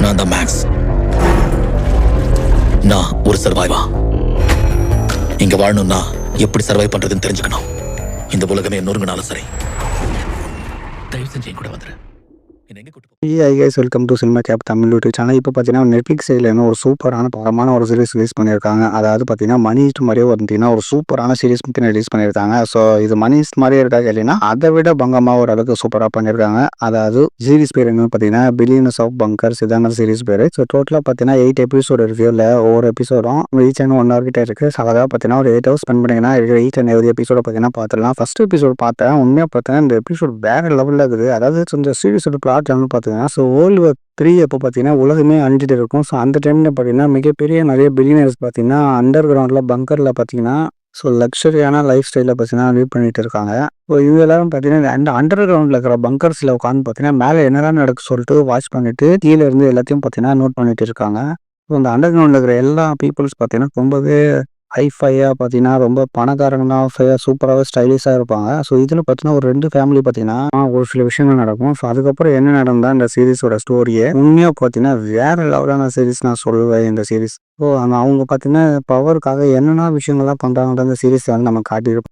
நான் தான் மேக்ஸ். நான் ஒரு சர்வைவா. இங்க வாழணும்னா எப்படி சர்வை பண்றதுன்னு தெரிஞ்சுக்கணும். இந்த உலகமே நொறுங்கினாலும் சரி, தயவு செஞ்சு என் கூட வந்துரு. Welcome to cinema cafe Tamil YouTube channel. இப்போ பார்த்தீங்கன்னா நெட்ஃப்ளிக்ஸ் சைட்லேருந்து ஒரு சூப்பரான தரமான ஒரு சீரிஸ் ரிலீஸ் பண்ணியிருக்காங்க. அதாவது பார்த்தீங்கன்னா மணி ஹீஸ்ட் மாதிரியே பார்த்தீங்கன்னா ஒரு சூப்பரான சீரிஸ் ரிலீஸ் பண்ணியிருக்காங்க. ஸோ இது மணி ஹீஸ்ட் மாதிரியே இருக்கா கேட்டீங்கன்னா அதை விட பங்கமாக ஓரளவுக்கு சூப்பராக பண்ணியிருக்காங்க. அதாவது சீரிஸ் பேர் என்னன்னு பார்த்தீங்கன்னா பில்லியன்ஸ் ஆஃப் பங்கர்ஸ், இதாங்க சீரிஸ் பேர். ஸோ டோட்டலாக பார்த்தீங்கன்னா 8 எபிசோடு இருக்கு. இல்லை ஒவ்வொரு எபிசோடும் ரீச் ஆன 1 hour கிட்ட இருக்குது. ஸோ அதாவது பார்த்தீங்கன்னா ஒரு 8 hours ஸ்பெண்ட் பண்ணிங்கன்னா ரீச் ஆன எவ்ரி எபிசோட பார்த்தீங்கன்னா பார்த்துடலாம். ஃபர்ஸ்ட் எபிசோட் பார்த்தேன். உண்மையாக பார்த்தீங்கன்னா இந்த எபிசோட் வேறு லெவலில் இருக்குது. அதாவது இந்த சீரிஸோட பிளாட் வந்து பார்த்தீங்கன்னா வேர்ல்டு வார் 3 அப்போ பார்த்தீங்கன்னா உலகமே அழிஞ்சிட்டு இருக்கும். ஸோ அந்த டைமில் பார்த்தீங்கன்னா மிகப்பெரிய நிறைய பில்லியனர்ஸ் பார்த்தீங்கன்னா அண்டர் கிரவுண்டில் பங்கரில் பார்த்தீங்கன்னா லக்ஸரியான லைஃப் ஸ்டைலில் பார்த்தீங்கன்னா லீட் பண்ணிட்டு இருக்காங்க. ஸோ இவங்க எல்லாரும் பார்த்தீங்கன்னா அந்த அண்டர் கிரவுண்டில் இருக்கிற பங்கர்ஸில் உட்காந்து பார்த்தீங்கன்னா மேலே என்னதான் நடக்கு சொல்லிட்டு வாட்ச் பண்ணிட்டு கீழே இருந்து எல்லாத்தையும் பார்த்தீங்கன்னா நோட் பண்ணிட்டு இருக்காங்க. ஸோ அந்த அண்டர் கிரவுண்டில் இருக்கிற எல்லா பீப்புள்ஸ் பார்த்தீங்கன்னா ரொம்பவே ஹைஃபையாக பார்த்தீங்கன்னா ரொம்ப பணக்காரங்களாக சூப்பராகவே ஸ்டைலிஷாக இருப்பாங்க. ஸோ இதில் பார்த்தீங்கன்னா ஒரு 2 ஃபேமிலி பார்த்தீங்கன்னா ஒரு சில விஷயங்கள் நடக்கும். ஸோ அதுக்கப்புறம் என்ன நடந்தால் இந்த சீரிஸோட ஸ்டோரியை உண்மையாக பார்த்தீங்கன்னா வேறு லெவலான சீரிஸ் நான் சொல்லுவேன் இந்த சீரிஸ். ஸோ அவங்க பார்த்தீங்கன்னா பவருக்காக என்னென்ன விஷயங்கள்லாம் பண்ணுறாங்கன்ற இந்த சீரிஸ் வந்து நம்ம காட்டியிருப்போம்.